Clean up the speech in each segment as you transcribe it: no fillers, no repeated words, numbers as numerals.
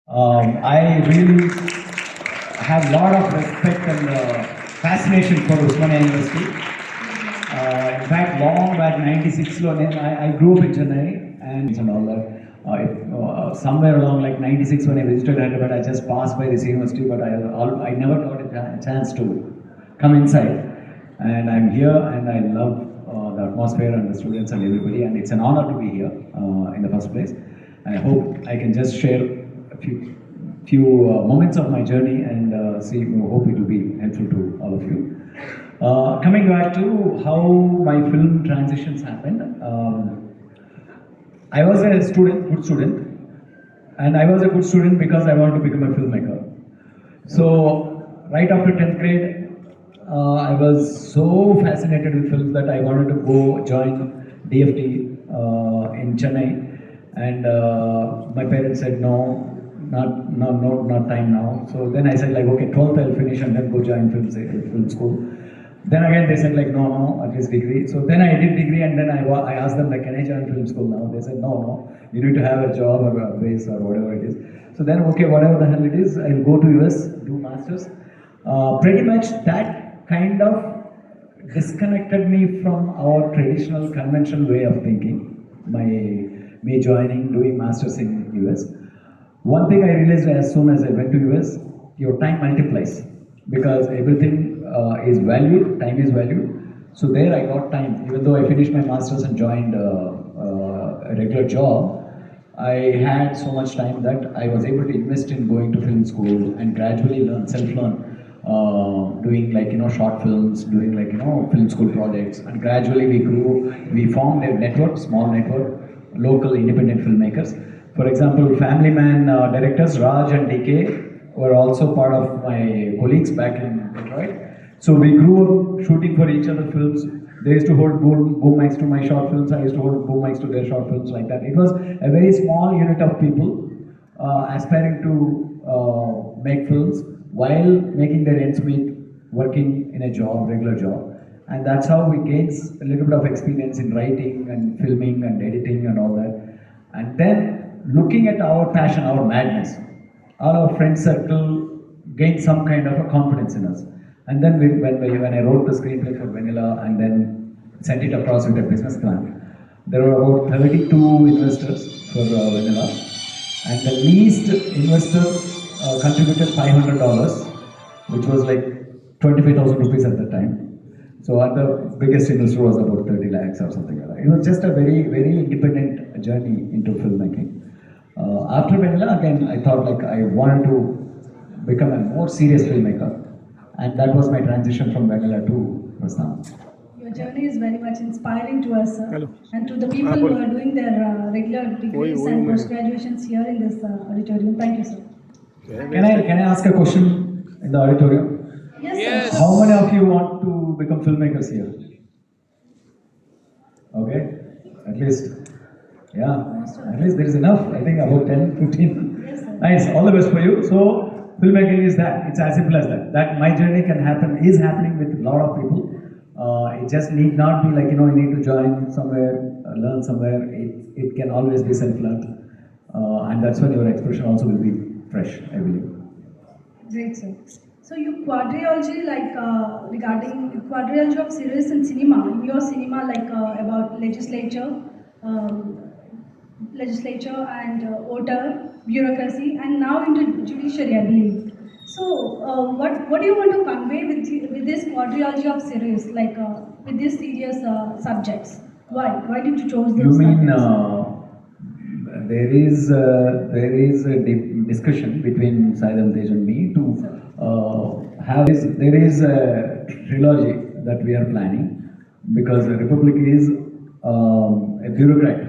I really have a lot of respect and fascination for Osmania University. In fact, long back 96 lo I grew up in Chennai and all that. Somewhere along like 96 when I visited Hyderabad, I just passed by this university, but I never got a chance to come inside. And I'm here and I love the atmosphere and the students and everybody, and it's an honor to be here in the first place. And I hope I can just share a few moments of my journey and hope it will be helpful to all of you. Coming back to how my film transitions happened, I was a good student, and I was a good student because I wanted to become a filmmaker. So right after 10th grade, I was so fascinated with films that I wanted to go join DFT in Chennai, and my parents said no, not time now. So then I said like, okay, 12th I'll finish and then go join film school. Then again they said like, no, at least degree. So then I did degree, and then I asked them like, can I join film school now? They said no, you need to have a job or a base or whatever it is. So then okay, whatever the hell it is, I'll go to US, do masters. Pretty much that kind of disconnected me from our traditional conventional way of thinking. Me joining, doing masters in US. One thing I realized as soon as I went to US, your time multiplies because everything is valued, time is valued. So there I got time. Even though I finished my masters and joined a regular job, I had so much time that I was able to invest in going to film school and gradually learn, self-learn. Doing like short films, doing like film school projects, and gradually we grew. We formed a network, small network, local independent filmmakers. For example, Family Man directors Raj and DK were also part of my colleagues back in Detroit. So we grew up shooting for each other films. They used to hold boom mics to my short films. I used to hold boom mics to their short films, like that. It was a very small unit of people aspiring to make films while making their ends meet, working in a job, regular job. And that's how we gained a little bit of experience in writing and filming and editing and all that. And then looking at our passion, our madness, all our friend circle gained some kind of a confidence in us. And then when I wrote the screenplay for Vanilla and then sent it across with a business plan, there were about 32 investors for Vanilla. And the least investor contributed $500, which was like 25,000 rupees at the time. So the biggest investor was about 30 lakhs or something like that. It was just a very, very independent journey into filmmaking. After Vanilla, again, I thought like I wanted to become a more serious filmmaker. And that was my transition from Vanilla to Prasthanam. Your journey is very much inspiring to us, sir. Hello. And to the people who are doing their regular degrees and post-graduations here in this auditorium. Thank you, sir. Can I ask a question in the auditorium? Yes, sir. How many of you want to become filmmakers here? Okay, at least there is enough. I think about 10, 15. Yes, sir. Nice, all the best for you. So filmmaking is that. It's as simple as that. That my journey is happening with a lot of people. It just need not be like you need to join somewhere, learn somewhere. It can always be self-learned, and that's when your expression also will be fresh, I believe. Great, sir. So you quadrilogy, regarding quadrilogy of series in cinema, in your cinema, about legislature and voter, bureaucracy, and now into judiciary, I believe. So what do you want to convey with this quadrilogy of series, with these serious subjects? Why did you choose those? You mean there is a discussion between Saidam Tej and me to there is a trilogy that we are planning, because the Republic is a bureaucrat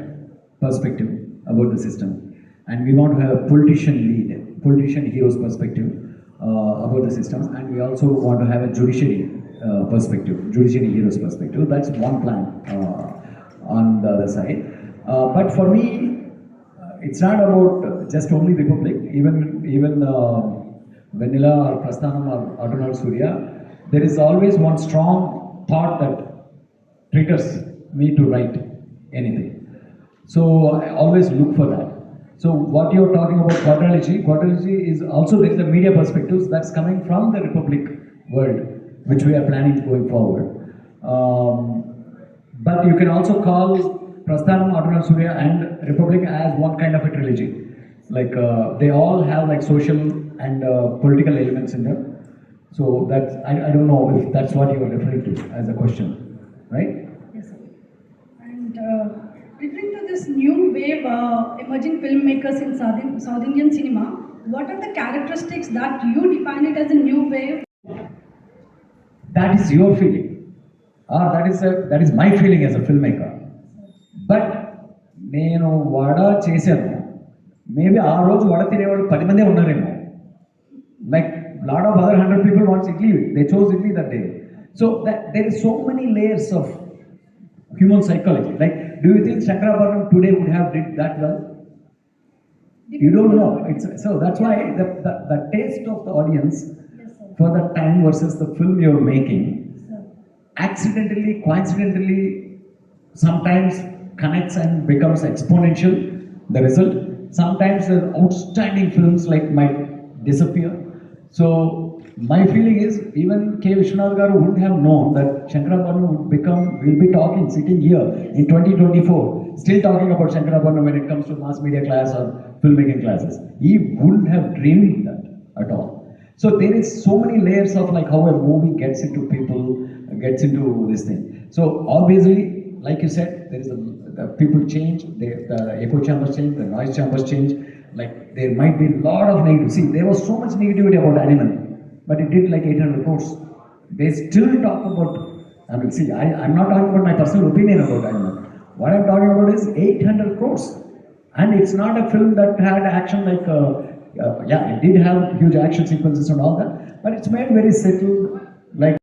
perspective about the system, and we want to have a politician hero's perspective about the systems, and we also want to have a judiciary hero's perspective. That's one plan on the other side. But for me, it's not about just only Republic. Even Vanilla or Prasthanam or Autumnal Surya, there is always one strong thought that triggers me to write anything. So I always look for that. So what you're talking about quadrilogy is also there is a media perspectives that's coming from the Republic world, which we are planning going forward. But you can also call Prasthanam, Auditorium, Surya, and Republic as one kind of a trilogy. Like they all have like social and political elements in them. So that's I don't know if that's what you are referring to as a question, right? Yes, sir. And referring to this new wave emerging filmmakers in South Indian cinema, what are the characteristics that you define it as a new wave? That is your feeling, or that is my feeling as a filmmaker. But నేను వడ చేశాను maybe ఆ రోజు వడ తినేవాడు 10 మందే ఉన్నారేమో like lot of other 100 people wants idli, they chose idli that day. So that there is so many layers of human psychology. Like, do you think Shankarabharanam today would have did that well? You don't know. So that's why the taste of the audience for the time versus the film you're making accidentally, coincidentally, sometimes connects and becomes exponential, the result. Sometimes the outstanding films like might disappear. So my feeling is even K. Vishwanath Garu wouldn't have known that Shankarabharanam will be talking, sitting here in 2024, still talking about Shankarabharanam when it comes to mass media class or filmmaking classes. He wouldn't have dreamed that at all. So there is so many layers of like how a movie gets into people, gets into this thing. So obviously, like you said, there is the people change, the echo chambers change, the noise chambers change. Like there might be a lot of negative. See, there was so much negativity about Animal, but it did like 800 crores. They still talk about. I mean, see, I'm not talking about my personal opinion about Animal. What I'm talking about is 800 crores, and it's not a film that had action like. Yeah, it did have huge action sequences and all that, but it's made very settled. Like